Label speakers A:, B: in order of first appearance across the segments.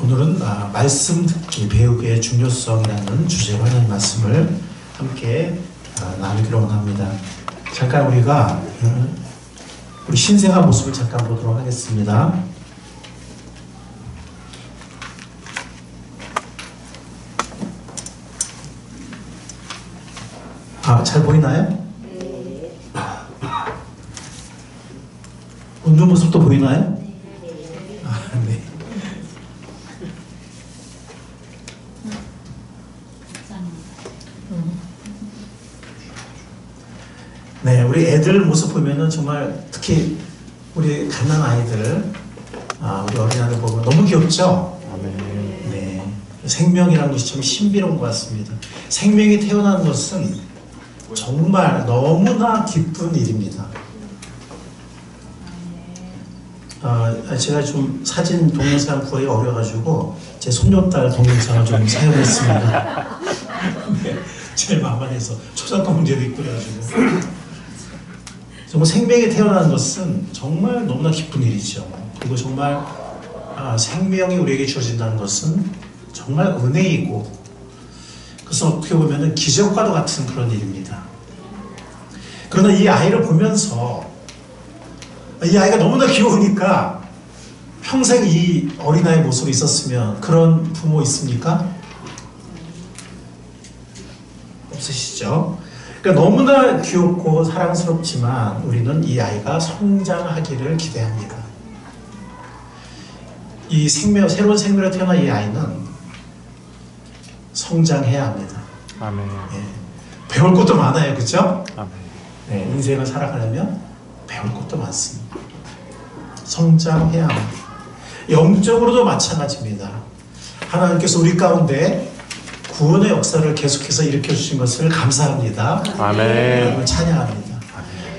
A: 오늘은 말씀 듣기 배우기의 중요성이라는 주제로 하나님 말씀을 함께 나누기로 원합니다. 잠깐 우리가 우리 신생아 모습을 잠깐 보도록 하겠습니다. 잘 보이나요?
B: 네.
A: 웃는 모습도 보이나요? 네. 네, 우리 애들 모습 보면은 정말 특히 우리 갓난 아이들, 우리 어린아이들 보면 너무 귀엽죠? 네. 생명이라는 것이 참 신비로운 것 같습니다. 생명이 태어나는 것은 정말 너무나 기쁜 일입니다. 제가 좀 사진 동영상 구하기 어려가지고 제 손녀딸 동영상을 좀 사용했습니다. 네, 제일 만만해서 초상권 문제도 있고 그래가지고 정말 생명이 태어나는 것은 정말 너무나 기쁜 일이죠. 그리고 정말 생명이 우리에게 주어진다는 것은 정말 은혜이고, 그래서 어떻게 보면 기적과도 같은 그런 일입니다. 그러나 이 아이를 보면서 이 아이가 너무나 귀여우니까 평생 이 어린아이 모습이 있었으면 그런 부모 있습니까? 없으시죠? 그러니까 너무나 귀엽고 사랑스럽지만 우리는 이 아이가 성장하기를 기대합니다. 이 새로운 생명으로 태어난 이 아이는 성장해야 합니다.
C: 아멘.
A: 예, 배울 것도 많아요, 그렇죠?
C: 아멘.
A: 네, 인생을 살아가려면 배울 것도 많습니다. 성장해야 합니다. 영적으로도 마찬가지입니다. 하나님께서 우리 가운데 구원의 역사를 계속해서 일으켜주신 것을 감사합니다.
C: 아멘.
A: 찬양합니다.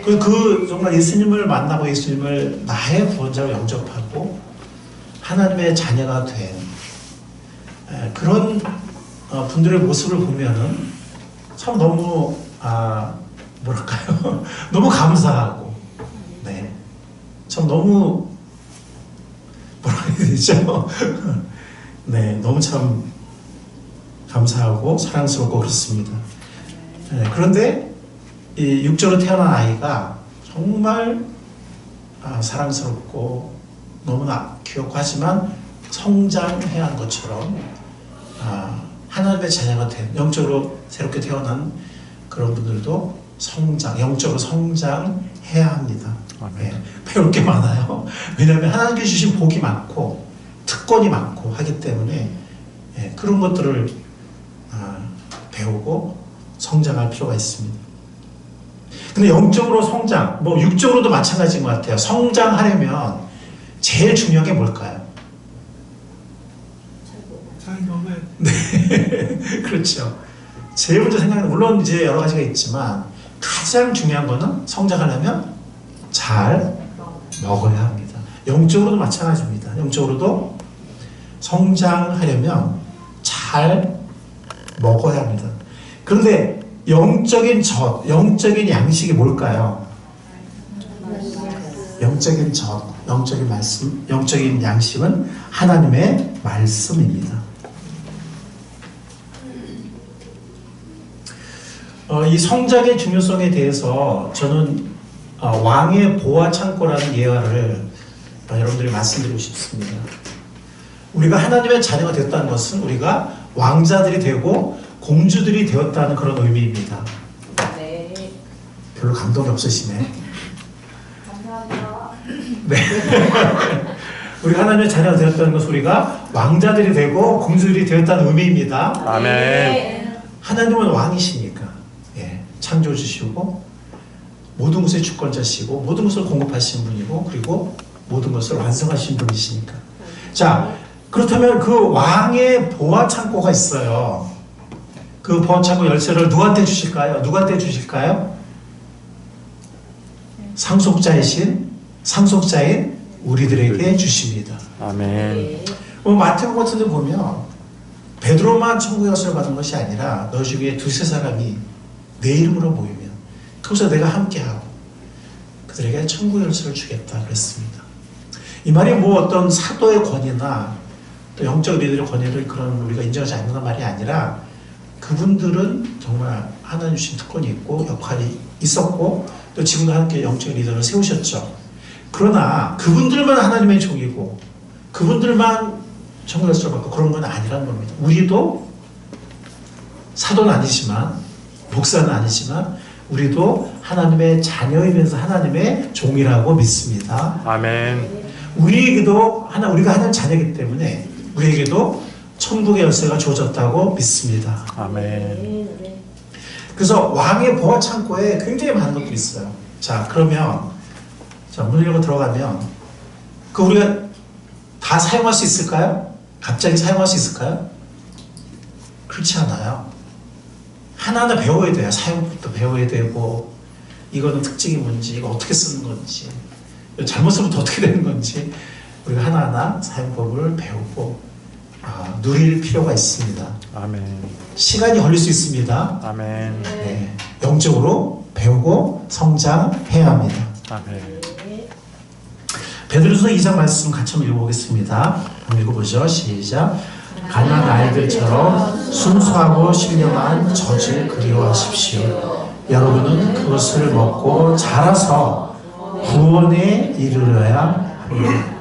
A: 그 정말 예수님을 만나고 예수님을 나의 구원자로 영접하고 하나님의 자녀가 된 그런 분들의 모습을 보면은 참 너무 뭐랄까요? 너무 감사하고, 네, 참 너무 뭐라 해야 되죠? 네, 너무 참 감사하고 사랑스럽고 그렇습니다. 네, 그런데 이 육적으로 태어난 아이가 정말 사랑스럽고 너무나 귀엽고 하지만 성장해야 하는 것처럼 하나님의 자녀가 된 영적으로 새롭게 태어난 그런 분들도 영적으로 성장해야 합니다. 네, 배울 게 많아요. 왜냐하면 하나님께 주신 복이 많고 특권이 많고 하기 때문에 그런 것들을 배우고 성장할 필요가 있습니다. 근데 영적으로 성장, 육적으로도 마찬가지인 것 같아요. 성장하려면 제일 중요한 게 뭘까요?
B: 잘 먹어야 돼.
A: 네, 그렇죠. 제일 먼저 생각하는, 물론 이제 여러 가지가 있지만 가장 중요한 거는 성장하려면 잘 먹어야 합니다. 영적으로도 마찬가지입니다. 영적으로도 성장하려면 잘 먹어야 합니다. 그런데 영적인 영적인 양식이 뭘까요? 영적인 영적인 말씀, 영적인 양식은 하나님의 말씀입니다. 이 성장의 중요성에 대해서 저는 왕의 보화 창고라는 예화를 여러분들이 말씀드리고 싶습니다. 우리가 하나님의 자녀가 되었다는 것은 우리가 왕자들이 되고 공주들이 되었다는 그런 의미입니다.
B: 네.
A: 별로 감동이 없으시네.
B: 감사합니다.
A: 네. 우리가 하나님의 자녀가 되었다는 것은 우리가 왕자들이 되고 공주들이 되었다는 의미입니다.
C: 아멘.
A: 하나님은 왕이시니까, 창조주시고 모든 것의 주권자시고 모든 것을 공급하신 분이고 그리고 모든 것을 완성하신 분이시니까. 자, 그렇다면 그 왕의 보화 창고가 있어요. 그 보화 창고 열쇠를 누구한테 주실까요? 상속자인 우리들에게 주십니다.
C: 아멘.
A: 마태복음 같은 데 보면 베드로만 천국의 열쇠를 받은 것이 아니라 너희 중에 두세 사람이 내 이름으로 모이면 그것을 내가 함께하고 그들에게 천국의 열쇠를 주겠다 그랬습니다. 이 말이 어떤 사도의 권위나 또 영적 리더의 권위를 그런 우리가 인정하지 않는단 말이 아니라 그분들은 정말 하나님 주신 특권이 있고 역할이 있었고 또 지금도 함께 영적 리더를 세우셨죠. 그러나 그분들만 하나님의 종이고 그분들만 청결을 받고 그런 건 아니란 겁니다. 우리도 사도는 아니지만 목사는 아니지만 우리도 하나님의 자녀이면서 하나님의 종이라고 믿습니다.
C: 아멘.
A: 우리에게도 우리가 하나님 자녀이기 때문에 우리에게도 천국의 열쇠가 주어졌다고 믿습니다.
C: 아멘.
A: 그래서 왕의 보화 창고에 굉장히 많은 것들이 있어요. 자, 그러면 문을 열고 들어가면 그 우리가 다 사용할 수 있을까요? 갑자기 사용할 수 있을까요? 그렇지 않아요. 하나하나 배워야 돼요. 사용법도 배워야 되고 이거는 특징이 뭔지 이거 어떻게 쓰는 건지 잘못 쓰면 또 어떻게 되는 건지 우리가 하나하나 사용법을 배우고 누릴 필요가 있습니다.
C: 아멘.
A: 시간이 걸릴 수 있습니다.
C: 아멘.
A: 네, 영적으로 배우고 성장해야 합니다.
C: 아멘.
A: 베드로서 2장 말씀 같이 한번 읽어보겠습니다. 한번 읽어보죠. 시작. 가난한 아이들처럼 순수하고 신령한 젖을 그리워하십시오. 여러분은 그것을 먹고 자라서 구원에 이르러야 합니다.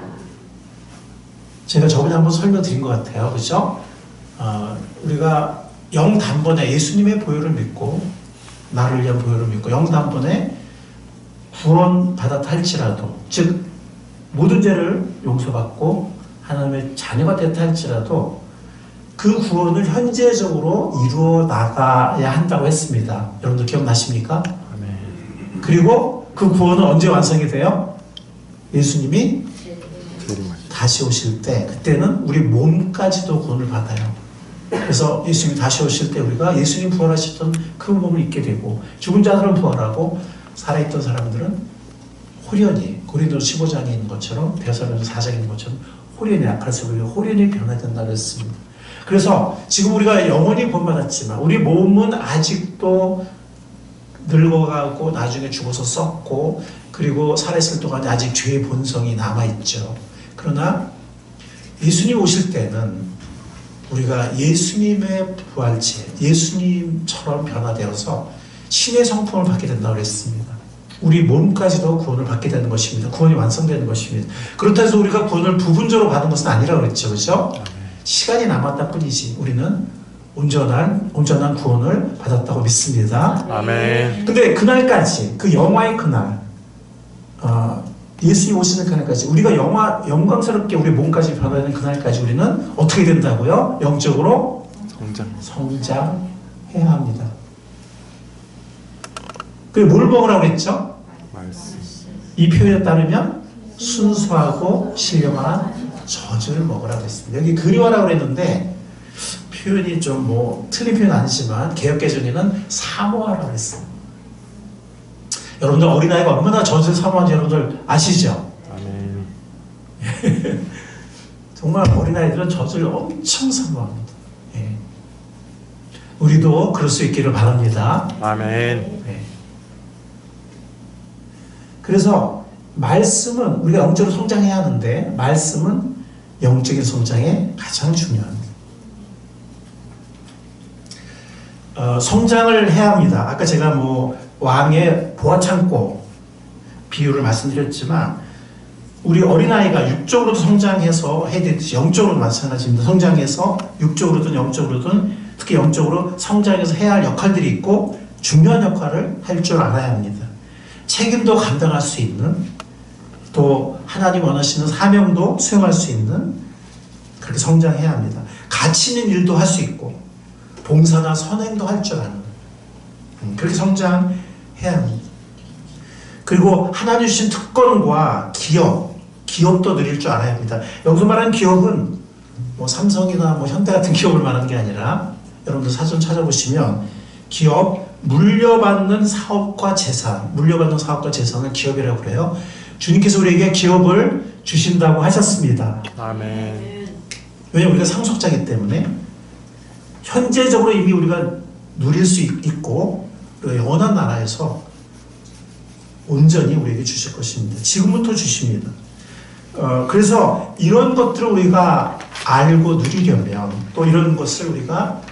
A: 제가 저번에 한번 설명드린 것 같아요. 그렇죠? 우리가 영단번에 예수님의 보혈을 믿고 나를 위한 보혈을 믿고 영단번에 구원받았다 할지라도 즉 모든 죄를 용서받고 하나님의 자녀가 됐다 할지라도 그 구원을 현재적으로 이루어 나가야 한다고 했습니다. 여러분들 기억나십니까?
C: 아멘.
A: 그리고 그 구원은 언제 완성이 돼요? 예수님이
C: 재림하시.
A: 다시 오실 때 그때는 우리 몸까지도 구원을 받아요. 그래서 예수님이 다시 오실 때 우리가 예수님 부활하셨던 그 몸을 입게 되고 죽은 자들은 부활하고 살아있던 사람들은 호련히 고린도 15장에 있는 것처럼 데살로니가 4장에 있는 것처럼 호련히 아카스로 호련히 변화된다고 했습니다. 그래서 지금 우리가 영원히 구원받았지만 우리 몸은 아직도 늙어가고 나중에 죽어서 썩고 그리고 살아있을 동안에 아직 죄의 본성이 남아있죠. 그러나 예수님 오실 때는 우리가 예수님의 부활체, 예수님처럼 변화되어서 신의 성품을 받게 된다고 했습니다. 우리 몸까지도 구원을 받게 되는 것입니다. 구원이 완성되는 것입니다. 그렇다고 해서 우리가 구원을 부분적으로 받은 것은 아니라고 그랬죠. 그렇죠? 시간이 남았다 뿐이지 우리는 온전한 구원을 받았다고 믿습니다.
C: 아멘.
A: 근데 그날까지 그 영화의 그날 예수님 오시는 그날까지 우리가 영광스럽게 우리 몸까지 변화되는 그날까지 우리는 어떻게 된다고요? 영적으로 성장해야 합니다. 그게 뭘 먹으라고 그랬죠?
C: 말씀.
A: 이 표현에 따르면 순수하고 신령한 젖을 먹으라고 했습니다. 여기 그리워라고 그랬는데 표현이 좀 틀린 표현 아니지만 개역개정에는 사모하라고 했어요. 여러분들 어린아이가 얼마나 젖을 사모하는지 여러분들 아시죠?
C: 아멘.
A: 정말 어린아이들은 젖을 엄청 사모합니다. 예. 우리도 그럴 수 있기를 바랍니다.
C: 아멘.
A: 네. 그래서 말씀은 우리가 영적으로 성장해야 하는데 말씀은 영적인 성장에 가장 중요합니다. 성장을 해야 합니다. 아까 제가 왕의 보화창고 비유를 말씀드렸지만 우리 어린아이가 육적으로도 성장해서 해야 되듯이 영적으로도 마찬가지입니다. 성장해서 육적으로든 영적으로든 특히 영적으로 성장해서 해야 할 역할들이 있고 중요한 역할을 할 줄 알아야 합니다. 책임도 감당할 수 있는 또 하나님 원하시는 사명도 수행할 수 있는 그렇게 성장해야 합니다. 가치 있는 일도 할 수 있고 봉사나 선행도 할 줄 아는 그렇게 성장해야 합니다. 그리고 하나님 주신 특권과 기업도 누릴 줄 알아야 합니다. 여기서 말하는 기업은 삼성이나 현대 같은 기업을 말하는 게 아니라 여러분들 사전 찾아보시면 기업, 물려받는 사업과 재산을 기업이라고 그래요. 주님께서 우리에게 기업을 주신다고 하셨습니다.
C: 아멘.
A: 왜냐하면 우리가 상속자이기 때문에 현재적으로 이미 우리가 누릴 수 있고 영원한 나라에서 온전히 우리에게 주실 것입니다. 지금부터 주십니다. 그래서 이런 것들을 우리가 알고 누리려면 또 이런 것을 우리가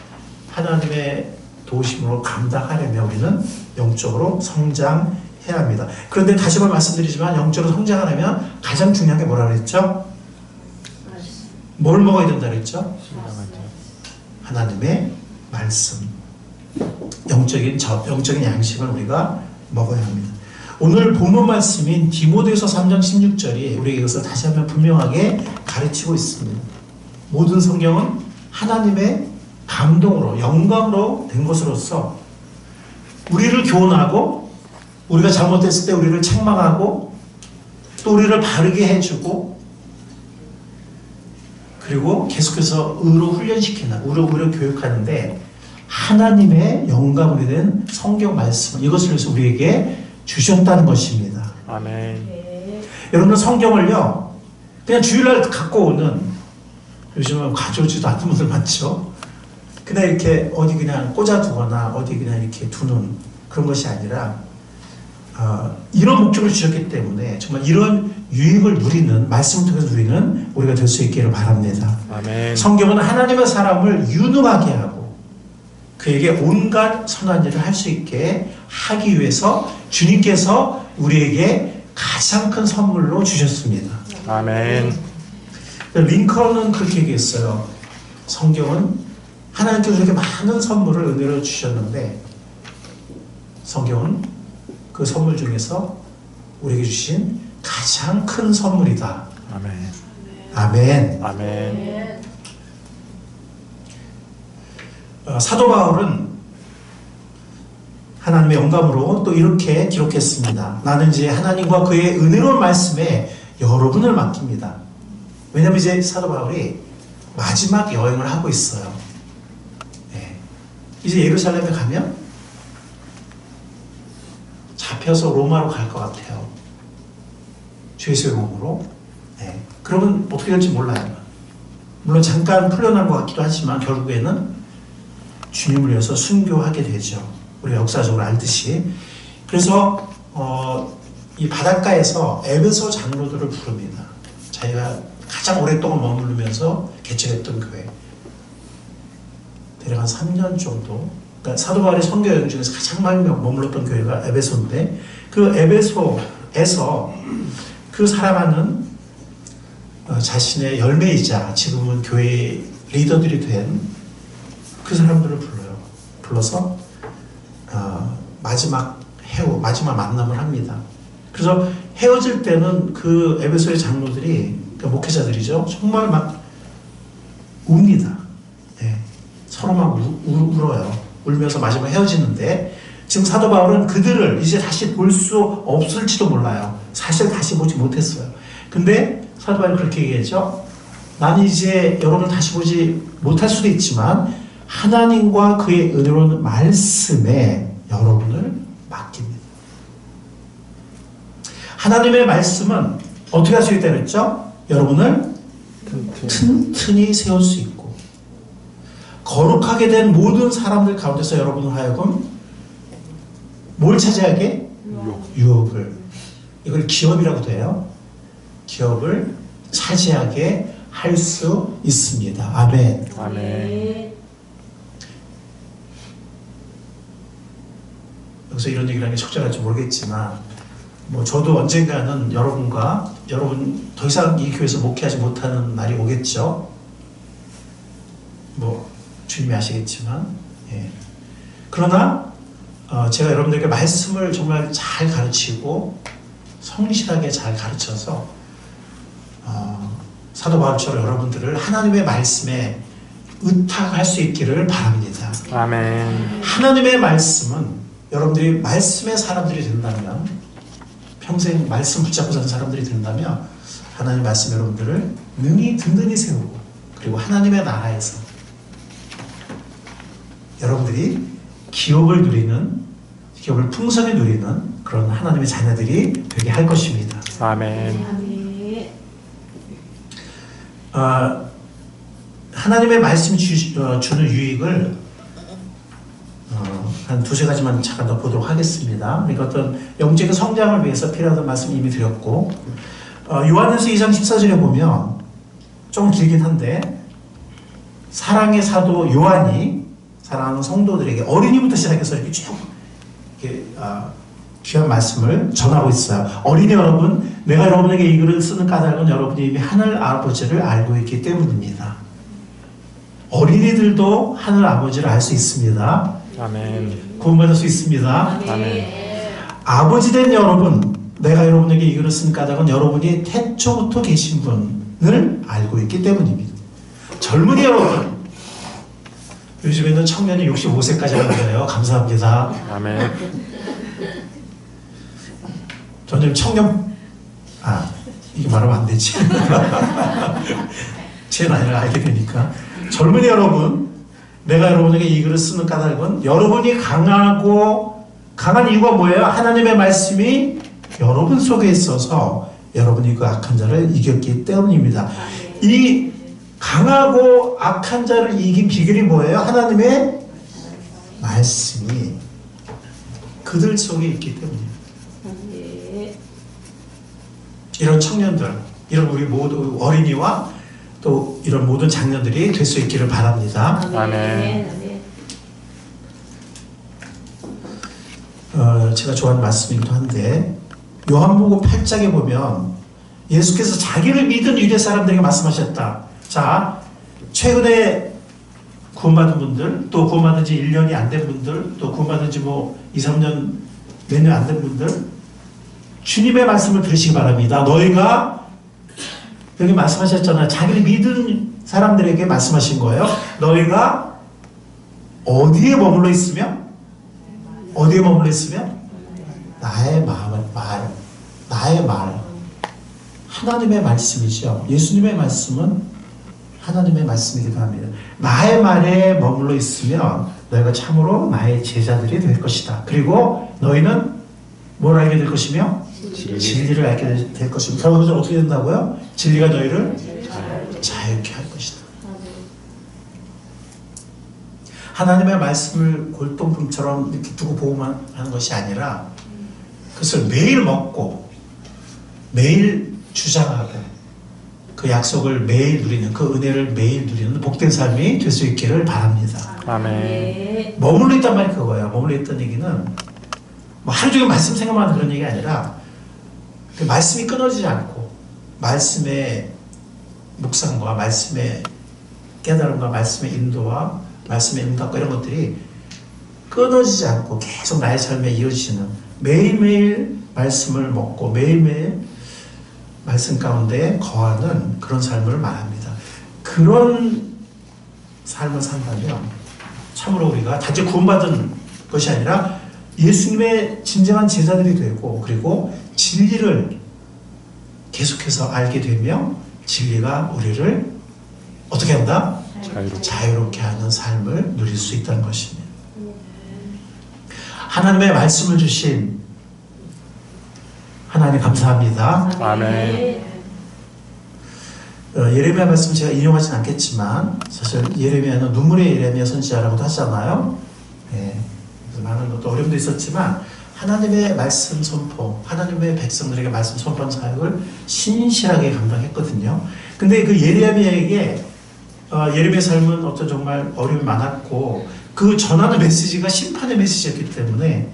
A: 하나님의 도우심으로 감당하려면 우리는 영적으로 성장해야 합니다. 그런데 다시 한번 말씀드리지만 영적으로 성장하려면 가장 중요한 게 뭐라 그랬죠? 뭘 먹어야 된다 그랬죠? 하나님의 말씀. 영적인 양식을 우리가 먹어야 합니다. 오늘 본문 말씀인 디모데후서 3장 16절이 우리에게 이것을 다시 한번 분명하게 가르치고 있습니다. 모든 성경은 하나님의 감동으로 영감으로 된 것으로서 우리를 교훈하고 우리가 잘못했을 때 우리를 책망하고 또 우리를 바르게 해주고 그리고 계속해서 의로 훈련시키는 의로 교육하는데 하나님의 영감으로 된 성경 말씀 이것을 위해서 우리에게 주셨다는 것입니다.
C: 아멘.
A: 여러분은 성경을요 그냥 주일날 갖고 오는 요즘은 가져오지도 않는 분들 많죠. 그냥 이렇게 어디 그냥 꽂아두거나 어디 그냥 이렇게 두는 그런 것이 아니라 이런 목적을 주셨기 때문에 정말 이런 유익을 누리는 말씀을 통해서 누리는 우리가 될 수 있기를 바랍니다.
C: 아멘.
A: 성경은 하나님의 사람을 유능하게 하고 그에게 온갖 선한 일을 할 수 있게 하기 위해서 주님께서 우리에게 가장 큰 선물로 주셨습니다.
C: 아멘.
A: 링컨은 그렇게 얘기했어요. 성경은 하나님께서 이렇게 많은 선물을 은혜로 주셨는데 성경은 그 선물 중에서 우리에게 주신 가장 큰 선물이다.
C: 아멘.
A: 아멘.
C: 아멘.
A: 사도 바울은 하나님의 영감으로 또 이렇게 기록했습니다. 나는 이제 하나님과 그의 은혜로운 말씀에 여러분을 맡깁니다. 왜냐하면 이제 사도 바울이 마지막 여행을 하고 있어요. 네. 이제 예루살렘에 가면 잡혀서 로마로 갈 것 같아요. 죄수의 몸으로. 네. 그러면 어떻게 될지 몰라요. 물론 잠깐 풀려난 것 같기도 하지만 결국에는 주님을 위해서 순교하게 되죠. 우리가 역사적으로 알듯이. 그래서 이 바닷가에서 에베소 장로들을 부릅니다. 자기가 가장 오랫동안 머무르면서 개척했던 교회. 대략 한 3년 정도. 그러니까 사도 바울의 선교 여행 중에서 가장 많이 머물렀던 교회가 에베소인데 그 에베소에서 그 사랑하는 자신의 열매이자 지금은 교회 리더들이 된 그 사람들을 불러서 마지막 만남을 합니다. 그래서 헤어질 때는 그 에베소의 장로들이 그러니까 목회자들이죠. 정말 막 웁니다. 네. 서로 막 울어요. 울면서 마지막 헤어지는데 지금 사도 바울은 그들을 이제 다시 볼 수 없을지도 몰라요. 사실 다시 보지 못했어요. 근데 사도 바울은 그렇게 얘기했죠. 나는 이제 여러분을 다시 보지 못할 수도 있지만 하나님과 그의 은혜로운 말씀에 여러분을 맡깁니다. 하나님의 말씀은 어떻게 할 수 있다고 했죠? 여러분을 튼튼히 세울 수 있고 거룩하게 된 모든 사람들 가운데서 여러분을 하여금 뭘 차지하게? 유업을. 이걸 기업이라고 돼요. 기업을 차지하게 할 수 있습니다. 아멘.
C: 아멘.
A: 여기서 이런 얘기를 하는 게 적절할지 모르겠지만 저도 언젠가는 여러분 더 이상 이 교회에서 목회하지 못하는 날이 오겠죠. 주님이 아시겠지만 예. 그러나 제가 여러분들에게 말씀을 정말 잘 가르치고 성실하게 잘 가르쳐서 사도 바울처럼 여러분들을 하나님의 말씀에 의탁할 수 있기를 바랍니다.
C: 아멘.
A: 하나님의 말씀은 여러분들이 말씀의 사람들이 된다면 평생 말씀 붙잡고 사는 사람들이 된다면 하나님의 말씀 여러분들을 능히 든든히 세우고 그리고 하나님의 나라에서 여러분들이 기업을 풍성히 누리는 그런 하나님의 자녀들이 되게 할 것입니다.
C: 아멘.
A: 하나님의 말씀이 주는 유익을 한 두세 가지만 잠깐 더 보도록 하겠습니다. 그러니까 어떤 영적인 성장을 위해서 필요하다는 말씀 이미 드렸고 요한일서 2장 14절에 보면 좀 길긴 한데 사랑의 사도 요한이 사랑하는 성도들에게 어린이부터 시작해서 이렇게 쭉 이렇게 귀한 말씀을 전하고 있어요. 어린이 여러분, 내가 여러분에게 이 글을 쓰는 까닭은 여러분이 이미 하늘 아버지를 알고 있기 때문입니다. 어린이들도 하늘 아버지를 알 수 있습니다.
C: 아멘.
A: 구원받을 수 있습니다.
C: 아멘.
A: 아버지 된 여러분, 내가 여러분에게 이 글을 쓴 까닭은 여러분이 태초부터 계신 분을 알고 있기 때문입니다. 젊은이 여러분, 요즘에는 청년이 65세까지 하는 거예요. 감사합니다.
C: 아멘.
A: 저는 청년, 이게 말하면 안 되지. 제 나이를 알게 되니까. 젊은이 여러분, 내가 여러분에게 이 글을 쓰는 까닭은 여러분이 강한 이유가 뭐예요? 하나님의 말씀이 여러분 속에 있어서 여러분이 그 악한 자를 이겼기 때문입니다. 이 강하고 악한 자를 이긴 비결이 뭐예요? 하나님의 말씀이 그들 속에 있기 때문입니다. 이런 청년들, 이런 우리 모두 어린이와 또 이런 모든 장년들이 될 수 있기를 바랍니다.
C: 아멘.
A: 제가 좋아하는 말씀이기도 한데 요한복음 8장에 보면 예수께서 자기를 믿은 유대 사람들에게 말씀하셨다. 자, 최근에 구원받은 분들, 또 구원받은 지 1년이 안 된 분들, 또 구원받은 지 2, 3년 몇 년 안 된 분들, 주님의 말씀을 들으시기 바랍니다. 너희가 여기 말씀하셨잖아요. 자기를 믿은 사람들에게 말씀하신 거예요. 너희가 어디에 머물러 있으며 나의 나의 말 하나님의 말씀이죠. 예수님의 말씀은 하나님의 말씀이기도 합니다. 나의 말에 머물러 있으면 너희가 참으로 나의 제자들이 될 것이다. 그리고 너희는 뭘 알게 될 것이며 진리를 알게 될 것입니다. 결국은 어떻게 된다고요? 진리가 너희를 자유케 할 것이다. 하나님의 말씀을 골동품처럼 이렇게 두고 보고만 하는 것이 아니라 그것을 매일 먹고 매일 주장하고 그 약속을 매일 누리는, 그 은혜를 매일 누리는 복된 삶이 될 수 있기를 바랍니다.
C: 아멘.
A: 머물러 있단 말이 그거예요. 머물러 있다는 얘기는 뭐 하루 종일 말씀 생각만 하는 그런 얘기가 아니라 그 말씀이 끊어지지 않고 말씀의 묵상과 말씀의 깨달음과 말씀의 인도와 말씀의 응답과 이런 것들이 끊어지지 않고 계속 나의 삶에 이어지는, 매일매일 말씀을 먹고 매일매일 말씀 가운데 거하는 그런 삶을 말합니다. 그런 삶을 산다면 참으로 우리가 단지 구원받은 것이 아니라 예수님의 진정한 제자들이 되고, 그리고 진리를 계속해서 알게 되며 진리가 우리를 어떻게 한다? 자유롭게 하는 삶을 누릴 수 있다는 것입니다. 하나님의 말씀을 주신 하나님 감사합니다.
C: 아멘.
A: 예레미야 말씀 제가 인용하진 않겠지만 사실 예레미야는 눈물의 예레미야 선지자라고도 하잖아요. 그래서 많은 것도 어려움도 있었지만 하나님의 말씀 선포, 하나님의 백성들에게 말씀 선포하는 사역을 신실하게 감당했거든요. 근데 그 예레미야에게 예레미야 삶은 어떤 정말 어려움이 많았고 그 전하는 메시지가 심판의 메시지였기 때문에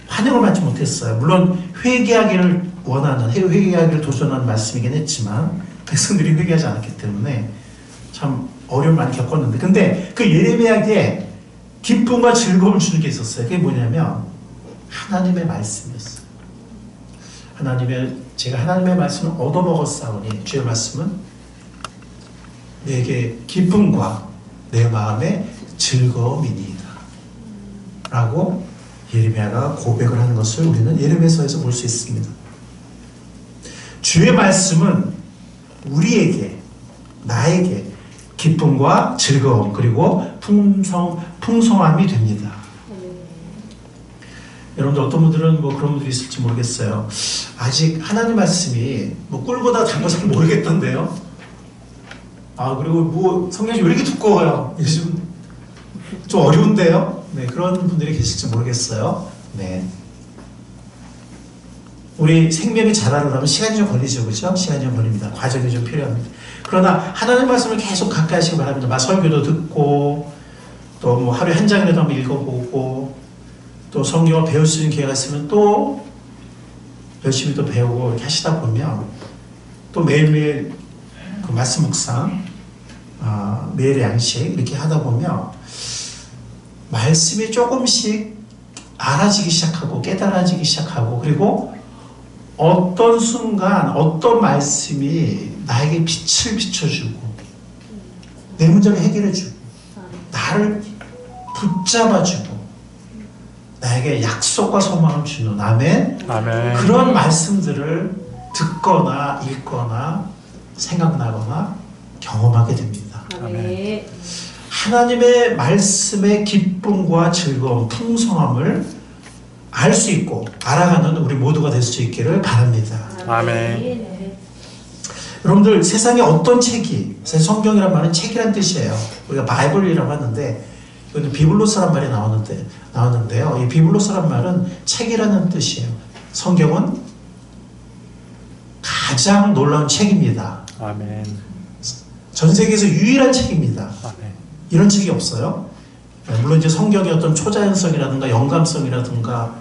A: 환영을 받지 못했어요. 물론 회개하기를 원하는, 회개하기를 도전하는 말씀이긴 했지만 백성들이 회개하지 않았기 때문에 참 어려움을 많이 겪었는데, 근데 그 예레미야에게 기쁨과 즐거움을 주는 게 있었어요. 그게 뭐냐면 하나님의 말씀이었어요. 제가 하나님의 말씀을 얻어먹었사오니, 주의 말씀은 내게 기쁨과 내 마음의 즐거움이니이다 라고 예레미야가 고백을 하는 것을 우리는 예레미야서에서 볼 수 있습니다. 주의 말씀은 우리에게, 나에게 기쁨과 즐거움 그리고 풍성함이 됩니다. 여러분들 어떤 분들은 뭐 그런 분들이 있을지 모르겠어요. 아직 하나님 말씀이 뭐 꿀보다 단 거 잘 모르겠던데요. 그리고 뭐 성경이 왜 이렇게 두꺼워요? 요즘 좀 어려운데요. 네, 그런 분들이 계실지 모르겠어요. 네. 우리 생명이 자라려면 시간이 좀 걸리죠, 그죠? 시간이 좀 걸립니다. 과정이 좀 필요합니다. 그러나 하나님 말씀을 계속 가까이 하시기 바랍니다. 막 설교도 듣고 또 뭐 하루에 한 장이라도 한번 읽어보고 또 성경을 배울 수 있는 기회가 있으면 또 열심히 또 배우고 이렇게 하시다 보면 또 매일매일 그 말씀 묵상, 매일의 양식 이렇게 하다 보면 말씀이 조금씩 알아지기 시작하고 깨달아지기 시작하고 그리고 어떤 순간 어떤 말씀이 나에게 빛을 비춰주고 내 문제를 해결해주고 나를 붙잡아주고 나에게 약속과 소망을 주는 아멘.
D: 아멘.
A: 그런 말씀들을 듣거나 읽거나 생각나거나 경험하게 됩니다.
C: 아멘.
A: 하나님의 말씀의 기쁨과 즐거움, 풍성함을 알 수 있고 알아가는 우리 모두가 될 수 있기를 바랍니다.
D: 아멘.
A: 여러분들 세상에 어떤 책이, 성경이란 말은 책이란 뜻이에요. 우리가 바이블이라고 하는데 이거는 비블로스란 말이 나왔는데요. 이 비블로스란 말은 책이라는 뜻이에요. 성경은 가장 놀라운 책입니다.
D: 아멘.
A: 전 세계에서 유일한 책입니다.
D: 아멘.
A: 이런 책이 없어요. 물론 이제 성경의 어떤 초자연성이라든가 영감성이라든가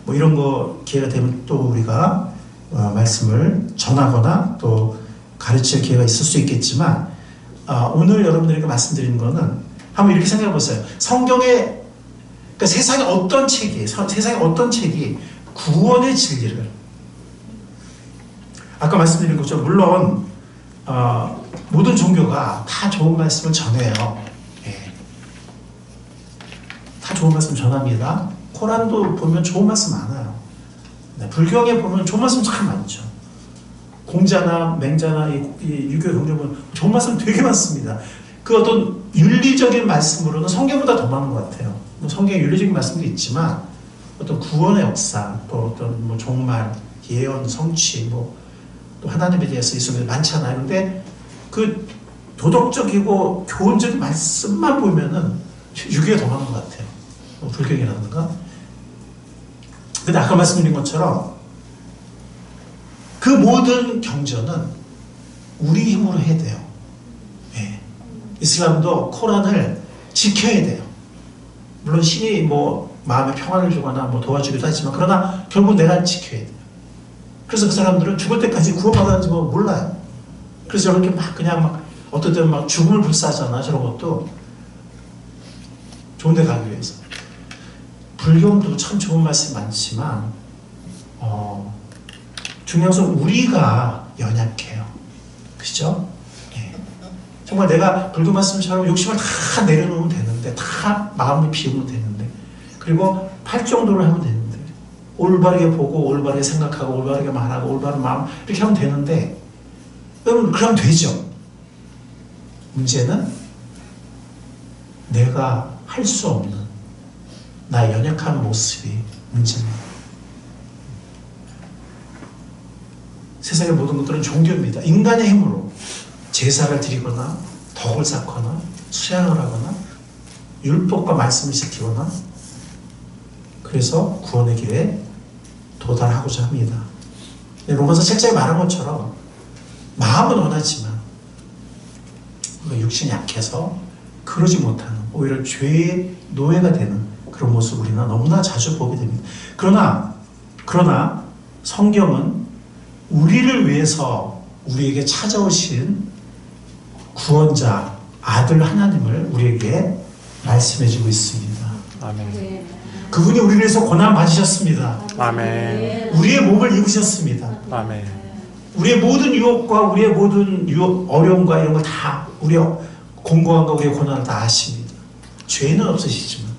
A: 뭐 이런 거 기회가 되면 또 우리가 말씀을 전하거나 또 가르칠 기회가 있을 수 있겠지만 오늘 여러분들에게 말씀드리는 거는 한번 이렇게 생각해 보세요. 성경에 그러니까 세상에 어떤 책이 구원의 진리를 아까 말씀드린 것처럼 물론 모든 종교가 다 좋은 말씀을 전해요. 다 좋은 말씀 전합니다. 코란도 보면 좋은 말씀 많아요. 불경에 보면 좋은 말씀 참 많죠. 공자나 맹자나 이 유교 경전 보면 좋은 말씀 되게 많습니다. 그 어떤 윤리적인 말씀으로는 성경보다 더 많은 것 같아요. 뭐 성경에 윤리적인 말씀도 있지만 어떤 구원의 역사, 또 어떤 뭐 종말, 예언, 성취, 뭐 또 하나님에 대해서 있으면 많잖아요. 근데 그 도덕적이고 교훈적인 말씀만 보면은 유교가 더 많은 것 같아요. 뭐 불경이라든가. 근데 아까 말씀드린 것처럼 그 모든 경전은 우리 힘으로 해야 돼요. 예. 이슬람도 코란을 지켜야 돼요. 물론 신이 뭐 마음에 평안을 주거나 뭐 도와주기도 하지만 그러나 결국 내가 지켜야 돼요. 그래서 그 사람들은 죽을 때까지 구원받았는지 뭐 몰라요. 그래서 저렇게 막 그냥 막 어떨 때는 막 죽음을 불사하잖아. 저런 것도 좋은 데 가기 위해서. 불경도 참 좋은 말씀 많지만 중요한 것은 우리가 연약해요. 그죠? 예. 정말 내가 불교 말씀처럼 욕심을 다 내려놓으면 되는데 다 마음을 비우면 되는데 그리고 팔 정도를 하면 되는데 올바르게 보고 올바르게 생각하고 올바르게 말하고 올바른 마음 이렇게 하면 되는데 여러분 그럼 되죠. 문제는 내가 할 수 없는 나의 연약한 모습이 문제입니다. 세상의 모든 것들은 종교입니다. 인간의 힘으로 제사를 드리거나 덕을 쌓거나 수양을 하거나 율법과 말씀을 지키거나 그래서 구원의 길에 도달하고자 합니다. 로마서 책자에 말한 것처럼 마음은 원하지만 육신이 약해서 그러지 못하는 오히려 죄의 노예가 되는 그런 모습을 우리는 너무나 자주 보게 됩니다. 그러나 성경은 우리를 위해서 우리에게 찾아오신 구원자 아들 하나님을 우리에게 말씀해주고 있습니다.
D: 아멘.
A: 그분이 우리를 위해서 고난 받으셨습니다.
D: 아멘.
A: 우리의 몸을 입으셨습니다.
D: 아멘.
A: 우리의 모든 유혹과 우리의 모든 어려움과 이런 걸 다 우리의 공고함과 우리의 고난을 다 아십니다. 죄는 없으시지만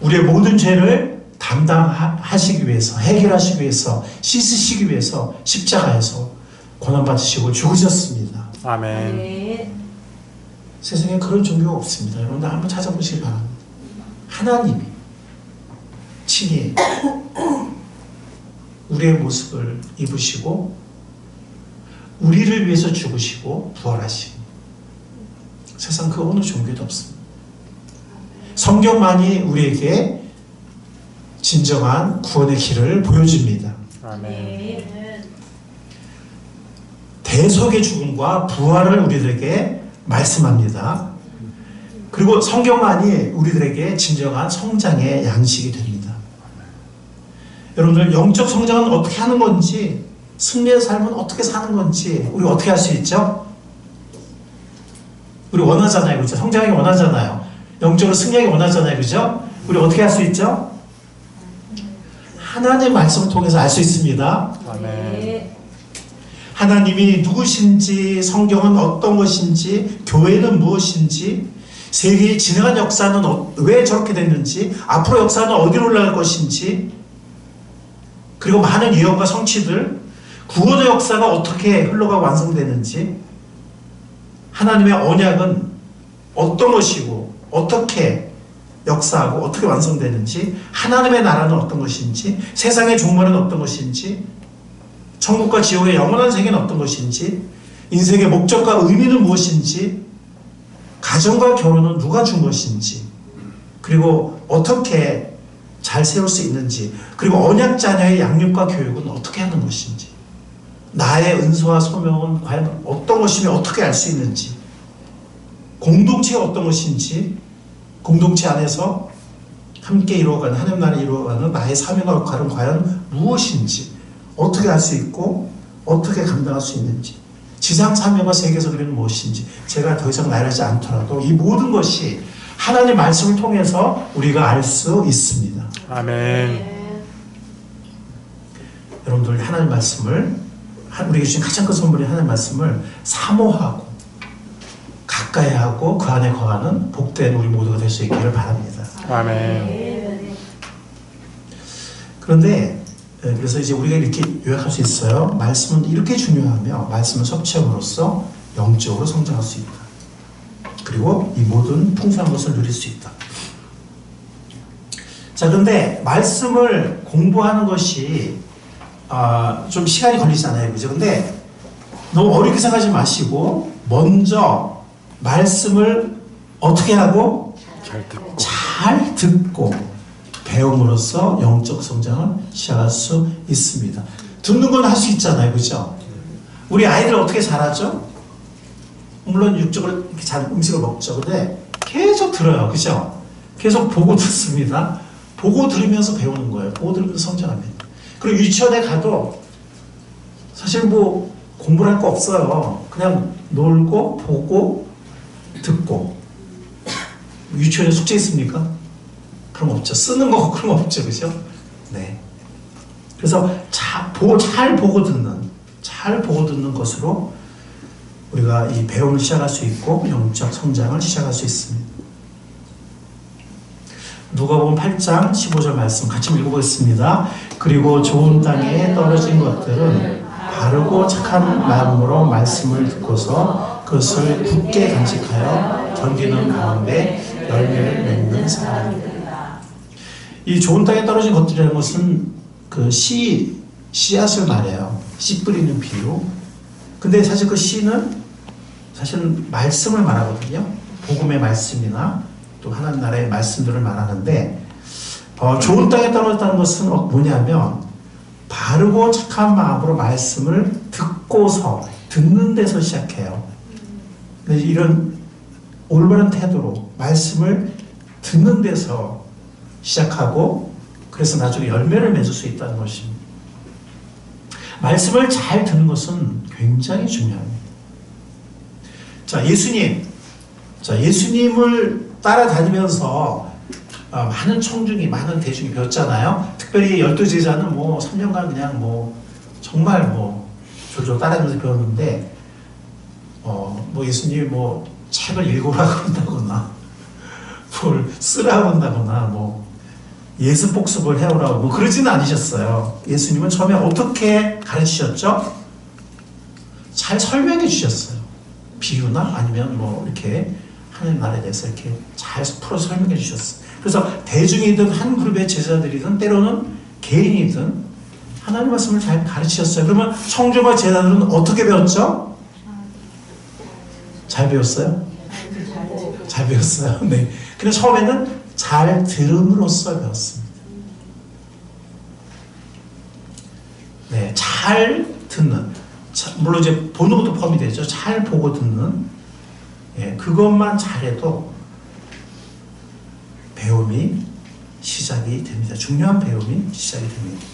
A: 우리의 모든 죄를 담당하시기 위해서 해결하시기 위해서 씻으시기 위해서 십자가에서 고난받으시고 죽으셨습니다.
D: 아멘.
A: 세상에 그런 종교가 없습니다. 여러분들 한번 찾아보시기 바랍니다. 하나님이 친히 우리의 모습을 입으시고 우리를 위해서 죽으시고 부활하신 세상 그 어느 종교도 없습니다. 성경만이 우리에게 진정한 구원의 길을 보여줍니다.
D: 아멘.
A: 대속의 죽음과 부활을 우리들에게 말씀합니다. 그리고 성경만이 우리들에게 진정한 성장의 양식이 됩니다. 여러분들 영적 성장은 어떻게 하는 건지, 승리의 삶은 어떻게 사는 건지 우리 어떻게 할 수 있죠? 우리 원하잖아요. 그렇죠? 성장하기 원하잖아요. 영적으로 승리하기 원하잖아요. 그죠? 우리 어떻게 할 수 있죠? 하나님의 말씀을 통해서 알 수 있습니다.
D: 아멘.
A: 하나님이 누구신지, 성경은 어떤 것인지, 교회는 무엇인지, 세계의 진행한 역사는 왜 저렇게 됐는지, 앞으로 역사는 어디로 올라갈 것인지, 그리고 많은 예언과 성취들, 구원의 역사가 어떻게 흘러가고 완성되는지, 하나님의 언약은 어떤 것이고 어떻게 역사하고 어떻게 완성되는지, 하나님의 나라는 어떤 것인지, 세상의 종말은 어떤 것인지, 천국과 지옥의 영원한 세계는 어떤 것인지, 인생의 목적과 의미는 무엇인지, 가정과 결혼은 누가 준 것인지, 그리고 어떻게 잘 세울 수 있는지, 그리고 언약 자녀의 양육과 교육은 어떻게 하는 것인지, 나의 은사와 소명은 과연 어떤 것이며 어떻게 알 수 있는지, 공동체가 어떤 것인지, 공동체 안에서 함께 이루어가는, 하나님 나라를 이루어가는 나의 사명과 역할은 과연 무엇인지, 어떻게 할 수 있고 어떻게 감당할 수 있는지, 지상 사명과 세계에서 그리는 무엇인지, 제가 더 이상 말하지 않더라도 이 모든 것이 하나님의 말씀을 통해서 우리가 알 수 있습니다.
D: 아멘.
A: 여러분들 하나님 말씀을, 우리에게 주신 가장 큰 선물인 하나님 말씀을 사모하고 가까이 하고 그 안에 거하는 복된 우리 모두가 될 수 있기를 바랍니다.
D: 아멘.
A: 그런데 그래서 이제 우리가 이렇게 요약할 수 있어요. 말씀은 이렇게 중요하며 말씀을 섭취함으로써 영적으로 성장할 수 있다. 그리고 이 모든 풍성한 것을 누릴 수 있다. 자, 그런데 말씀을 공부하는 것이 좀 시간이 걸리잖아요. 그죠? 근데 너무 어렵게 생각하지 마시고 먼저 말씀을 어떻게 하고 잘 듣고 배움으로써 영적 성장을 시작할 수 있습니다. 듣는 건 할 수 있잖아요. 그죠? 우리 아이들 어떻게 잘하죠? 물론 육적으로 이렇게 잘 음식을 먹죠. 근데 계속 들어요. 그죠? 계속 보고 듣습니다. 보고 들으면서 배우는 거예요. 보고 들으면서 성장합니다. 그리고 유치원에 가도 사실 뭐 공부를 할 거 없어요. 그냥 놀고 보고 듣고. 유치원에 숙제 있습니까? 그런 거 없죠. 쓰는 거 그런 거 없죠. 그죠? 네. 그래서 잘 보고 듣는 것으로 우리가 이 배움을 시작할 수 있고 영적 성장을 시작할 수 있습니다. 누가복음 8장 15절 말씀 같이 읽어보겠습니다. 그리고 좋은 땅에 떨어진 것들은 바르고 착한 마음으로 말씀을 듣고서 그것을 굳게 간직하여 견디는 가운데 열매를 맺는 사람입니다. 이 좋은 땅에 떨어진 것들이라는 것은 그 씨앗을 말해요. 씨 뿌리는 비유. 근데 사실 그 씨는 사실은 말씀을 말하거든요. 복음의 말씀이나 또 하나님 나라의 말씀들을 말하는데, 좋은 땅에 떨어졌다는 것은 뭐냐면 바르고 착한 마음으로 말씀을 듣는 데서 시작해요. 이런 올바른 태도로 말씀을 듣는 데서 시작하고, 그래서 나중에 열매를 맺을 수 있다는 것입니다. 말씀을 잘 듣는 것은 굉장히 중요합니다. 자, 예수님을 따라다니면서 많은 청중이, 많은 대중이 배웠잖아요. 특별히 12제자는 뭐 3년간 그냥 정말 졸졸 따라다니면서 배웠는데, 예수님이 책을 읽으라고 한다거나, 뭘 쓰라고 한다거나, 예습 복습을 해오라고, 그러지는 않으셨어요. 예수님은 처음에 어떻게 가르치셨죠? 잘 설명해 주셨어요. 비유나 아니면 이렇게 하나님 나라에 대해서 이렇게 잘 풀어서 설명해 주셨어요. 그래서 대중이든 한 그룹의 제자들이든 때로는 개인이든 하나님 말씀을 잘 가르치셨어요. 그러면 청중과 제자들은 어떻게 배웠죠? 잘 배웠어요? 잘 배웠어요. 네. 근데 처음에는 잘 들음으로써 배웠습니다. 네, 잘 듣는, 물론 이제 보는 것도 포함이 되죠. 잘 보고 듣는, 예, 그것만 잘해도 배움이 시작이 됩니다. 중요한 배움이 시작이 됩니다.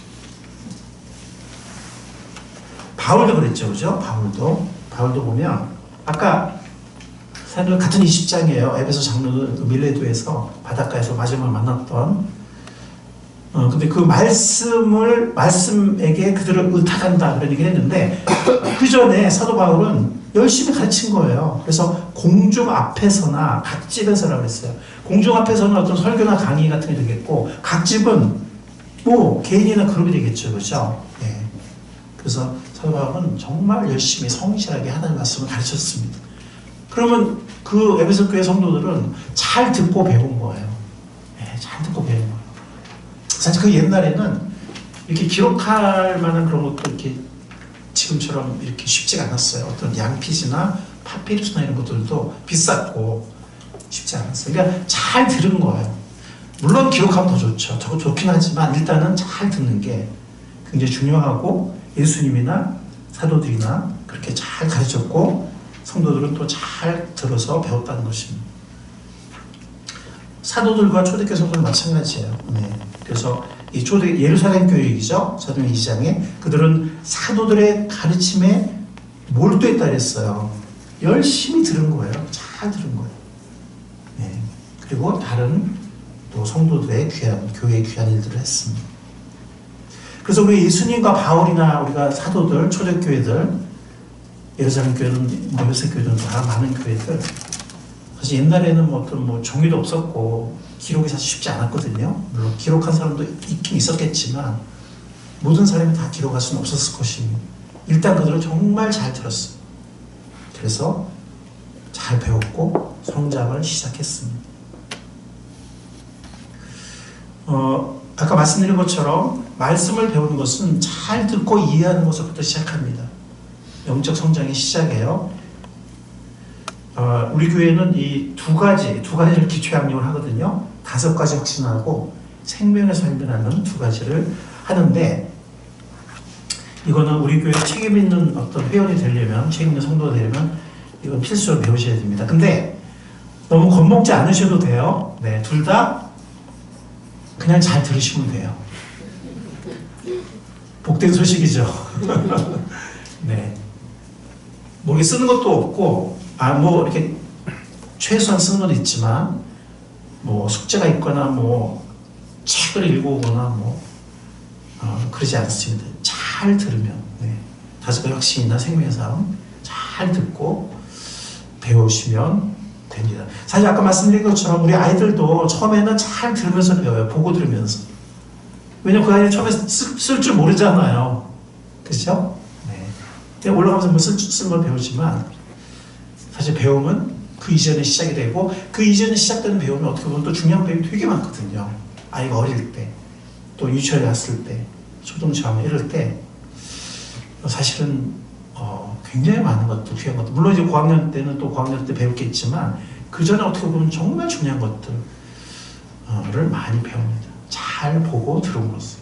A: 바울도 그랬죠, 그죠? 바울도 보면 아까 사실 같은 20장이에요. 에베소 장로 밀레도에서 바닷가에서 마지막을 만났던. 근데 그 말씀에게 그들을 의탁한다 그런 얘기를 했는데 그 전에 사도 바울은 열심히 가르친 거예요. 그래서 공중 앞에서나 각집에서라고 했어요. 공중 앞에서는 어떤 설교나 강의 같은 게 되겠고 각집은 뭐 개인이나 그룹이 되겠죠, 그렇죠? 예. 그래서 사도 바울은 정말 열심히 성실하게 하나님의 말씀을 가르쳤습니다. 그러면 그 에베소 교회 성도들은 잘 듣고 배운 거예요. 예, 잘 듣고 배운 거예요. 사실 그 옛날에는 이렇게 기록할 만한 그런 것도 이렇게 지금처럼 이렇게 쉽지가 않았어요. 어떤 양피지나 파피루스나 이런 것들도 비쌌고 쉽지 않았어요. 그러니까 잘 들은 거예요. 물론 기록하면 더 좋죠. 저거 좋긴 하지만 일단은 잘 듣는 게 굉장히 중요하고 예수님이나 사도들이나 그렇게 잘 가르쳤고 성도들은 또 잘 들어서 배웠다는 것입니다. 사도들과 초대교회 성도는 마찬가지예요. 네. 그래서 이 예루살렘 교육이죠. 사도행 2장에 그들은 사도들의 가르침에 몰두했다 그랬어요. 열심히 들은 거예요. 잘 들은 거예요. 네. 그리고 다른 또 성도들의 교회의 귀한 일들을 했습니다. 그래서 우리 예수님과 바울이나 우리가 사도들, 초대교회들, 예루살렘 교회든 에베소 교회든 다 많은 교회들, 사실 옛날에는 뭐 어떤 뭐 종이도 없었고 기록이 사실 쉽지 않았거든요. 물론 기록한 사람도 있긴 있었겠지만 모든 사람이 다 기록할 수는 없었을 것입니다. 일단 그들은 정말 잘 들었어요. 그래서 잘 배웠고 성장을 시작했습니다. 아까 말씀드린 것처럼 말씀을 배우는 것은 잘 듣고 이해하는 것부터 시작합니다. 영적 성장의 시작이에요. 우리 교회는 이 두 가지를 기초 양육을 하거든요. 5가지 확신하고 생명의 삶이라는 2가지를 하는데 이거는 우리 교회 책임 있는 어떤 회원이 되려면, 책임 있는 성도가 되려면 이건 필수로 배우셔야 됩니다. 근데 너무 겁먹지 않으셔도 돼요. 네, 둘 다 그냥 잘 들으시면 돼요. 복된 소식이죠. 네. 뭐 이렇게 쓰는 것도 없고, 뭐 이렇게 최소한 쓰는 건 있지만, 뭐 숙제가 있거나, 뭐 책을 읽어오거나, 그러지 않습니다. 잘 들으면, 네. 5가지 확신이나 생명의 삶 잘 듣고 배우시면 됩니다. 사실 아까 말씀드린 것처럼 우리 아이들도 처음에는 잘 들으면서 배워요. 보고 들으면서. 왜냐면 그 아이는 처음에 쓸 줄 모르잖아요. 그렇죠? 네. 올라가면서 뭐 쓰는 걸 배우지만 사실 배움은 그 이전에 시작이 되고 그 이전에 시작되는 배움은 어떻게 보면 또 중요한 배움이 되게 많거든요. 아이가 어릴 때, 또 유치원에 갔을 때, 초등학교 이럴 때 사실은 굉장히 많은 것들, 귀한 것들. 물론 이제 고학년 때는 또 고학년 때 배웠겠지만 그 전에 어떻게 보면 정말 중요한 것들을 많이 배웁니다. 잘 보고 들음으로써.